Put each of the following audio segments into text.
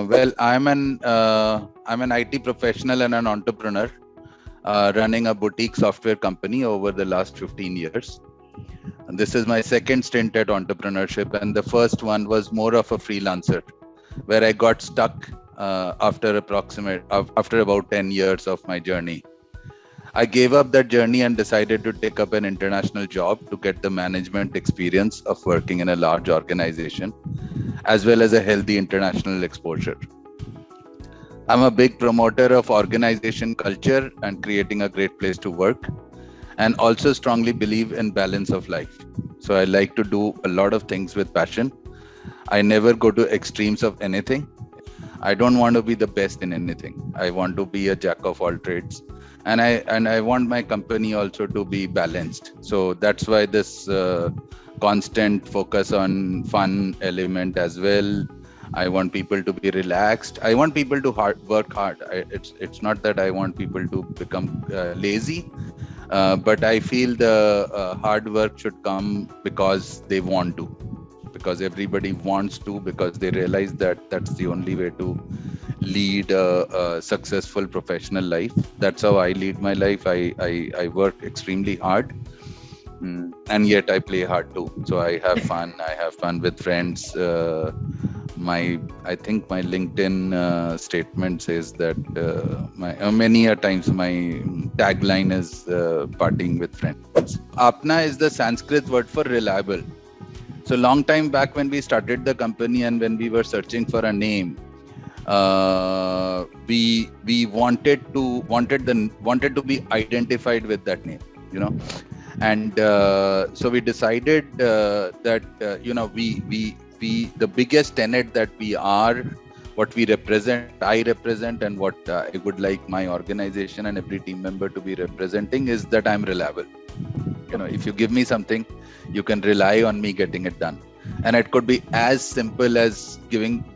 Well, I'm an IT professional and an entrepreneur, running a boutique software company over the last 15 years. And this is my second stint at entrepreneurship, and the first one was more of a freelancer, where I got stuck after about 10 years of my journey. I gave up that journey and decided to take up an international job to get the management experience of working in a large organization, as well as a healthy international exposure. I'm a big promoter of organization culture and creating a great place to work, and also strongly believe in balance of life. So I like to do a lot of things with passion. I never go to extremes of anything. I don't want to be the best in anything. I want to be a jack of all trades, and I want my company also to be balanced. So that's why this constant focus on fun element as well. I want people to be relaxed. I want people to work hard. It's not that I want people to become lazy, but I feel the hard work should come because they want to, because everybody wants to, because they realize that that's the only way to lead a successful professional life. That's how I lead my life. I work extremely hard, and yet I play hard too. So I have fun. I have fun with friends. I think my LinkedIn statement says that many a times my tagline is partying with friends. AAPNA is the Sanskrit word for reliable. So long time back when we started the company and when we were searching for a name, we wanted to be identified with that name, and so we decided that the biggest tenet that we are, what we represent, I represent, and what I would like my organization and every team member to be representing is that I'm reliable. If you give me something, you can rely on me getting it done. And it could be as simple as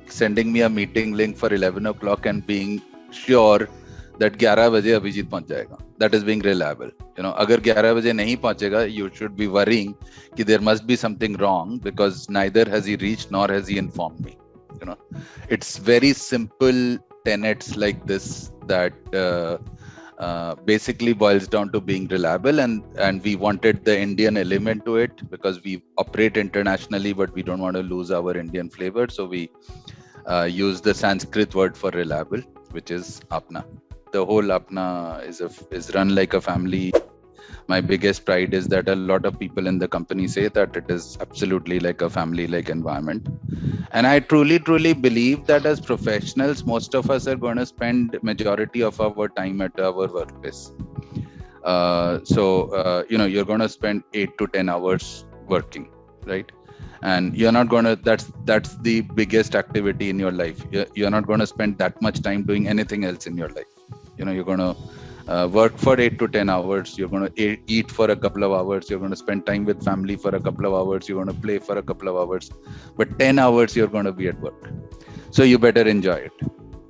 sending me a meeting link for 11 o'clock and being sure that 11 baje Abhijit pahunch jayega. That is being reliable. Agar 11 baje nahi pahunchega, you should be worrying that there must be something wrong, because neither has he reached nor has he informed me. It's very simple tenets like this that basically boils down to being reliable, and we wanted the Indian element to it because we operate internationally, but we don't want to lose our Indian flavor. So we use the Sanskrit word for reliable, which is AAPNA. The whole AAPNA is run like a family. My biggest pride is that a lot of people in the company say that it is absolutely like a family-like environment. And I truly believe that as professionals, most of us are going to spend majority of our time at our workplace. You're going to spend 8 to 10 hours working, right? And you're not going to, that's the biggest activity in your life. You're not going to spend that much time doing anything else in your life. You're going to work for 8 to 10 hours. You're going to eat for a couple of hours. You're going to spend time with family for a couple of hours. You're going to play for a couple of hours. But 10 hours, you're going to be at work. So you better enjoy it.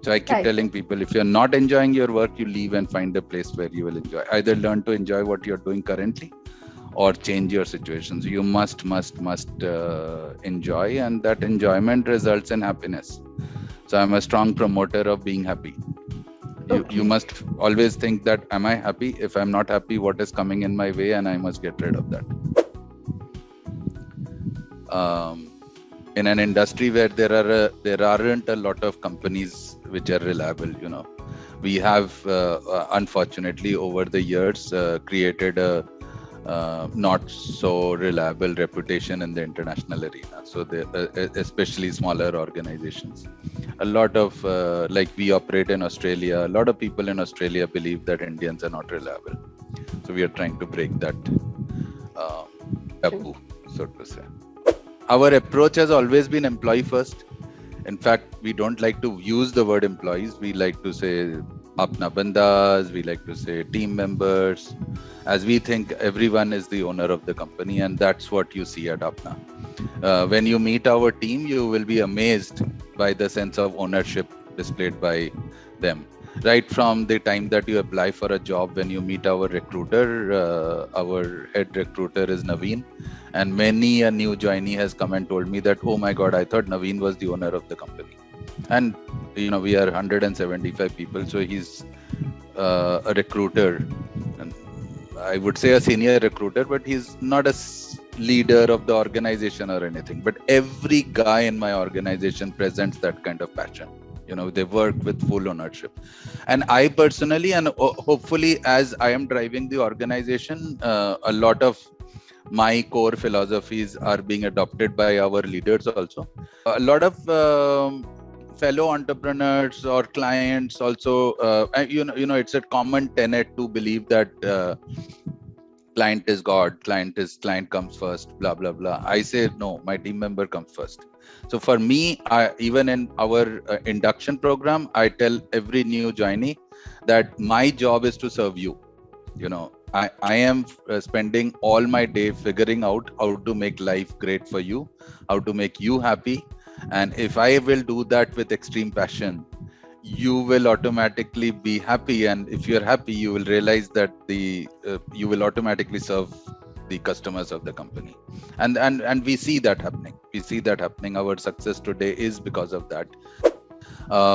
So I keep telling people, if you're not enjoying your work, you leave and find a place where you will enjoy. Either learn to enjoy what you're doing currently or change your situations. You must enjoy, and that enjoyment results in happiness. So I'm a strong promoter of being happy. You must always think that, am I happy? If I'm not happy, what is coming in my way? And I must get rid of that. In an industry where there aren't a lot of companies which are reliable, we have unfortunately over the years created a not so reliable reputation in the international arena. So especially smaller organizations. A lot of we operate in Australia. A lot of people in Australia believe that Indians are not reliable. So we are trying to break that taboo, so to say. Our approach has always been employee first. In fact, we don't like to use the word employees. We like to say apna bandas. We like to say team members, as we think everyone is the owner of the company, and that's what you see at AAPNA. When you meet our team, you will be amazed by the sense of ownership displayed by them. Right from the time that you apply for a job, when you meet our recruiter, our head recruiter is Naveen, and many a new joinee has come and told me that, oh my God, I thought Naveen was the owner of the company. And we are 175 people, so he's a recruiter, and I would say a senior recruiter, but he's not a leader of the organization or anything. But every guy in my organization presents that kind of passion. They work with full ownership. And I personally, and hopefully as I am driving the organization, a lot of my core philosophies are being adopted by our leaders also. A lot of fellow entrepreneurs or clients also, it's a common tenet to believe that client is God, client comes first, blah blah blah. I say no, my team member comes first. So for me, even in our induction program, I tell every new joinee that my job is to serve you. I am spending all my day figuring out how to make life great for you, how to make you happy. And if I will do that with extreme passion, you will automatically be happy. And if you're happy, you will realize that you will automatically serve the customers of the company. And we see that happening. Our success today is because of that.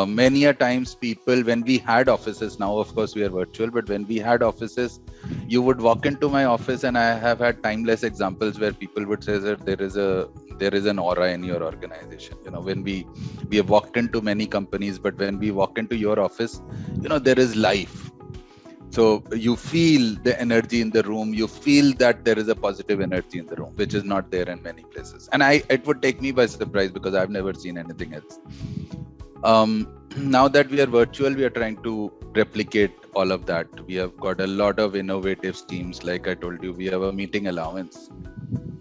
Many a times people, when we had offices, now of course we are virtual, but when we had offices, you would walk into my office, and I have had timeless examples where people would say that there is an aura in your organization. When we have walked into many companies, but when we walk into your office, there is life. So you feel the energy in the room, you feel that there is a positive energy in the room, which is not there in many places. And it would take me by surprise because I've never seen anything else. Now that we are virtual, we are trying to replicate all of that. We have got a lot of innovative schemes. Like I told you, we have a meeting allowance,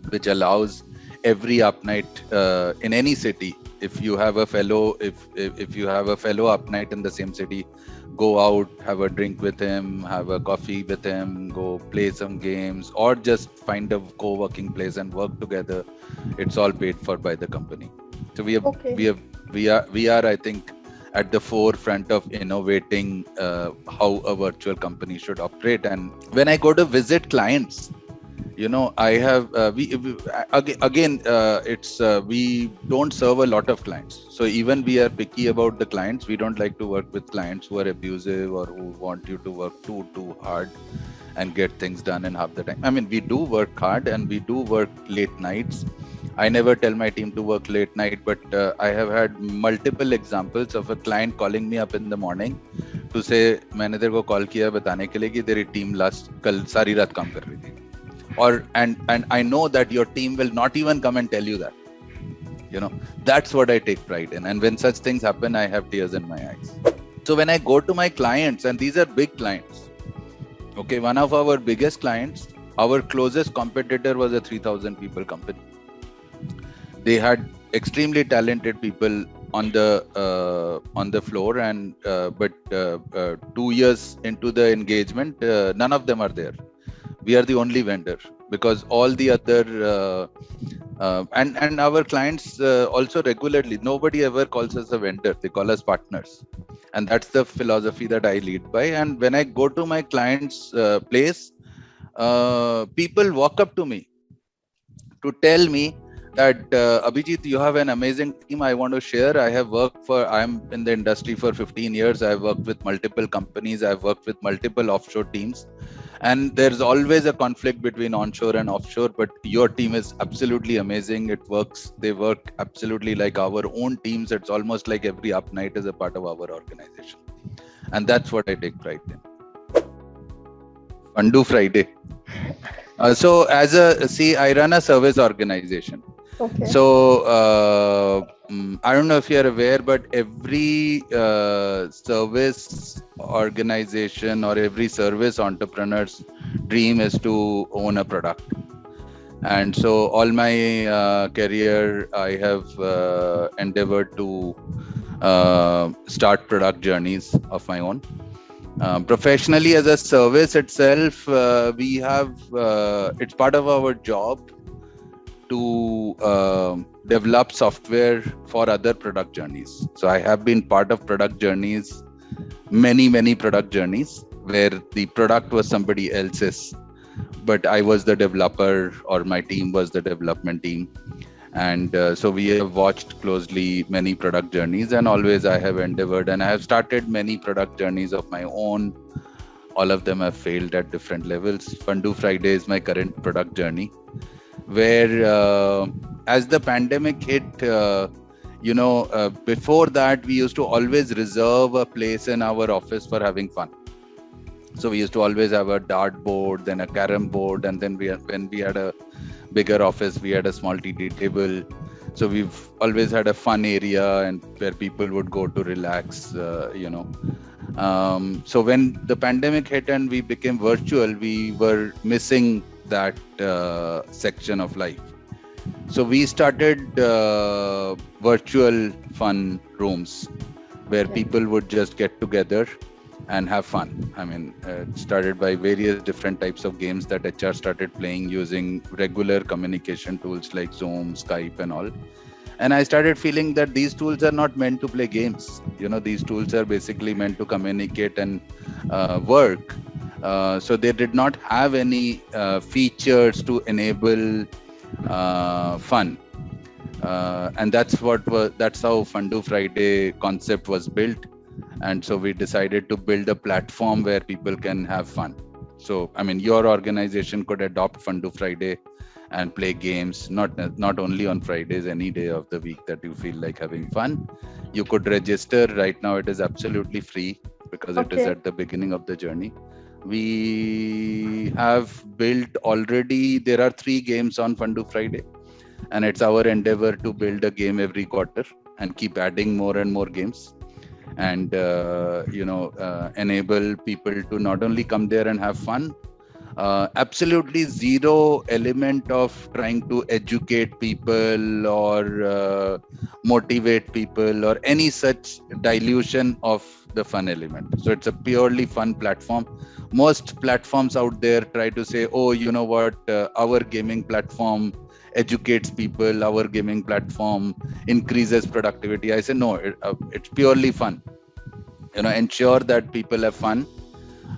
which allows every up night in any city. If you have a fellow, if you have a fellow up night in the same city, go out, have a drink with him, have a coffee with him, go play some games, or just find a co-working place and work together. It's all paid for by the company. So we are, I think, at the forefront of innovating how a virtual company should operate. And when I go to visit clients, I have we don't serve a lot of clients. So even we are picky about the clients. We don't like to work with clients who are abusive or who want you to work too hard and get things done in half the time. I mean, we do work hard and we do work late nights. I never tell my team to work late night, but I have had multiple examples of a client calling me up in the morning to say, मैंने तेरे को call किया बताने के लिए कि तेरी team कल सारी रात काम कर रही थी. And I know that your team will not even come and tell you that. That's what I take pride in. And when such things happen, I have tears in my eyes. So when I go to my clients, and these are big clients, okay, one of our biggest clients, our closest competitor was a 3,000 people company. They had extremely talented people on the floor, and but 2 years into the engagement, none of them are there. We are the only vendor, because all the other and our clients also regularly, nobody ever calls us a vendor, they call us partners. And that's the philosophy that I lead by. And when I go to my client's place, people walk up to me to tell me that Abhijit, you have an amazing team. I want to share. I'm in the industry for 15 years. I've worked with multiple companies. I've worked with multiple offshore teams. And there's always a conflict between onshore and offshore, but your team is absolutely amazing. They work absolutely like our own teams. It's almost like every up night is a part of our organization. And that's what I take pride in. Undo Friday. So I run a service organization. Okay. So I don't know if you're aware, but every service organization or every service entrepreneur's dream is to own a product. And so all my career, I have endeavored to start product journeys of my own. Professionally, as a service itself, we have it's part of our job to develop software for other product journeys. So I have been part of product journeys, many product journeys, where the product was somebody else's, but I was the developer, or my team was the development team. And so we have watched closely many product journeys, and always I have endeavored, and I have started many product journeys of my own. All of them have failed at different levels. Fundu Friday is my current product journey, where as the pandemic hit, before that we used to always reserve a place in our office for having fun. So we used to always have a dart board, then a carom board, and then when we had a bigger office, we had a small TD table. So we've always had a fun area and where people would go to relax, So when the pandemic hit and we became virtual, we were missing that section of life. So we started virtual fun rooms where people would just get together and have fun. I mean, it started by various different types of games that HR started playing using regular communication tools like Zoom, Skype and all. And I started feeling that these tools are not meant to play games. These tools are basically meant to communicate and work. So they did not have any features to enable fun. And that's how Fundu Friday concept was built. And so we decided to build a platform where people can have fun. So, I mean, your organization could adopt Fundu Friday and play games, not only on Fridays, any day of the week that you feel like having fun. You could register. Right now it is absolutely free because it is at the beginning of the journey. We have built already, there are 3 games on Fundu Friday, and it's our endeavor to build a game every quarter and keep adding more and more games, and enable people to not only come there and have fun, absolutely zero element of trying to educate people or motivate people or any such dilution of the fun element. So it's a purely fun platform. Most platforms out there try to say, oh, you know what, our gaming platform educates people, our gaming platform increases productivity. I say no, it's purely fun. Ensure that people have fun,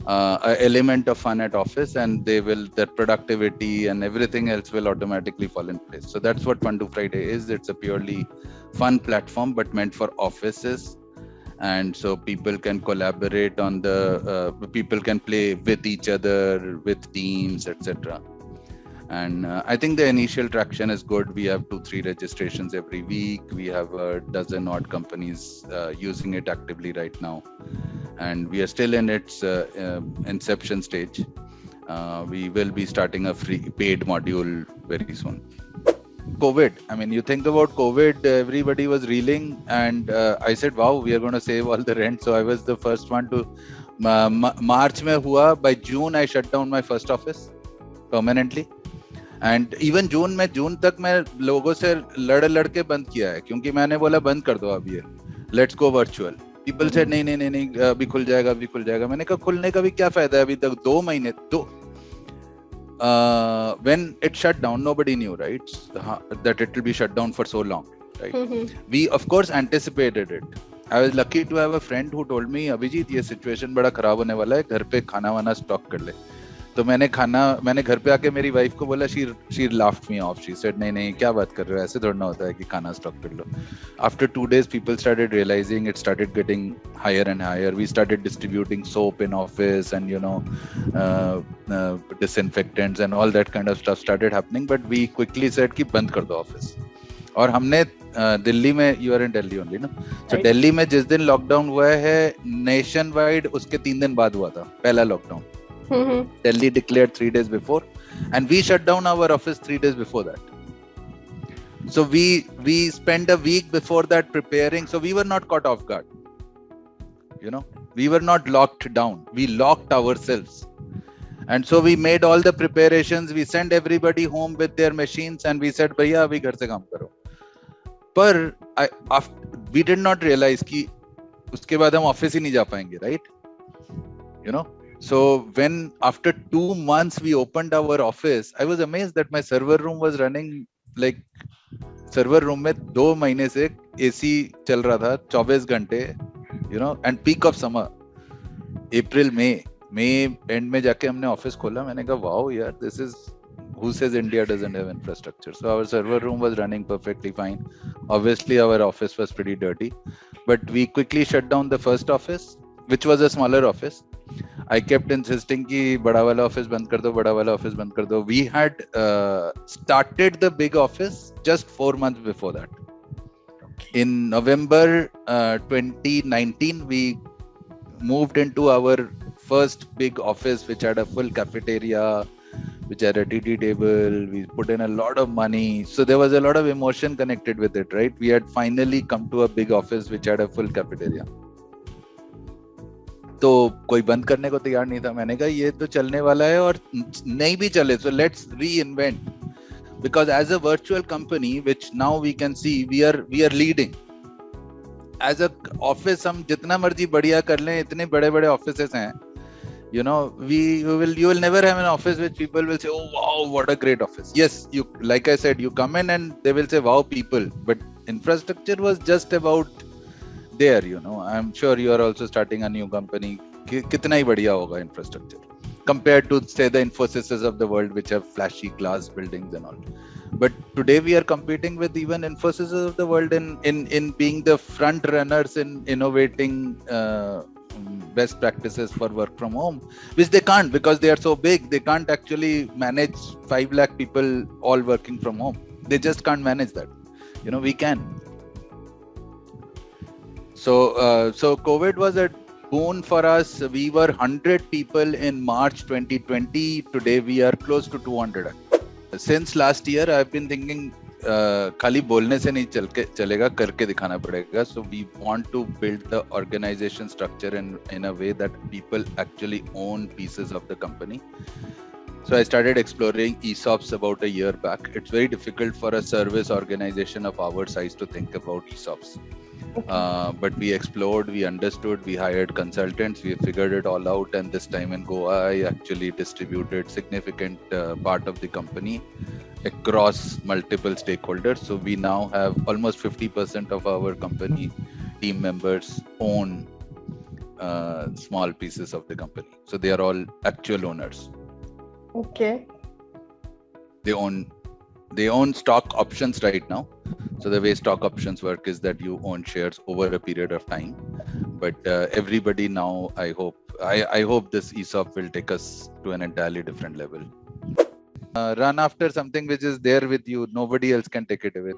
an element of fun at office, and that productivity and everything else will automatically fall in place. So that's what Fundu Friday is. It's a purely fun platform, but meant for offices. And so people can collaborate on people can play with each other, with teams, etc. And I think the initial traction is good. We have 2-3 registrations every week. We have a dozen odd companies using it actively right now. And we are still in its inception stage. We will be starting a free paid module very soon. COVID. I mean, you think about COVID, everybody was reeling, and I said, wow, we are going to save all the rent. So I was the first one to March mein hua. By June, I shut down my first office permanently. And even June तक मैं लोगों से लड़ के बंद किया है, क्योंकि मैंने बोला बंद कर दो अब ये, लेट्स गो वर्चुअल. पीपल से नहीं अभी खुल जाएगा. मैंने कहा खुलने का भी क्या फायदा है, अभी तक 2 महीने when it shut down, nobody knew, right, that it will be shut down for so long, right? We of course anticipated it. I was lucky to have a friend who told me, Abhijit, ये situation बड़ा खराब होने वाला है, घर पे खाना वाना स्टॉक कर ले. तो मैंने घर पे आके मेरी वाइफ को बोला, she laughed me off. She said, नहीं क्या बात कर रहे हो, ऐसे थोड़ा ना होता है कि खाना स्टॉक कर लो. After 2 days, people started realizing, it started getting higher and higher. We started distributing soap in office and disinfectants and all that kind of stuff started happening. But we quickly said कि बंद कर दो office. और हमने दिल्ली में, you are in Delhi only, ना? So Delhi में जिस दिन लॉकडाउन हुआ है नेशन वाइड, उसके 3 दिन बाद हुआ था पहला lockdown. Delhi declared 3 days before, and we shut down our office 3 days before that. So we spent a week before that preparing. So we were not caught off guard. We were not locked down. We locked ourselves. And so we made all the preparations. We sent everybody home with their machines, and we said, भैया अभी घर से काम करो. पर we did not realize कि उसके बाद हम ऑफिस ही नहीं जा पाएंगे, right? So when after 2 months we opened our office, I was amazed that my server room was running like, server room में 2 महीने से AC चल रहा था 24 घंटे, and peak of summer, April, May end में जाके हमने ऑफिस खोला. मैंने कहा वाओ यार, this is who says India doesn't have infrastructure? So our server room was running perfectly fine. Obviously, our office was pretty dirty, but we quickly shut down the first office, which was a smaller office. I kept insisting कि बड़ा वाला office बंद कर दो, बड़ा वाला office बंद कर दो. We had started the big office just 4 months before that. In November 2019, we moved into our first big office, which had a full cafeteria, which had a TT table. We put in a lot of money. So there was a lot of emotion connected with it, right? We had finally come to a big office, which had a full cafeteria. तो कोई बंद करने को तैयार नहीं था. मैंने कहा ये तो चलने वाला है और नहीं भी चले, so let's reinvent. Because as a virtual company, which now we can see, we are leading. As a office, हम जितना मर्जी बढ़िया कर लें, इतने बड़े बड़े offices हैं. You know, you will never have an office which people will say, oh wow, what a great office. Yes, you, like I said, you come in and they will say, wow, people. But infrastructure was just about there, you know. I'm sure you are also starting a new company. कितना ही बढ़िया होगा infrastructure compared to, say, the Infosys of the world, which have flashy glass buildings and all. But today we are competing with even Infosys of the world in being the front runners in innovating best practices for work from home, which they can't because they are so big. They can't actually manage 5 lakh people all working from home. They just can't manage that. You know, we can. So COVID was a boon for us. We were 100 people in March 2020. Today we are close to 200. Since last year, I've been thinking, खाली बोलने से नहीं चलेगा, करके दिखाना पड़ेगा. So we want to build the organization structure in a way that people actually own pieces of the company. So I started exploring ESOPs about a year back. It's very difficult for a service organization of our size to think about ESOPs. Okay. But we explored, we understood, we hired consultants, we figured it all out. And this time in Goa, I actually distributed significant part of the company across multiple stakeholders. So we now have almost 50% of our company team members own small pieces of the company. So they are all actual owners. Okay. They own stock options right now. So the way stock options work is that you own shares over a period of time. But everybody now, I hope this ESOP will take us to an entirely different level. Run after something which is there with you. Nobody else can take it away.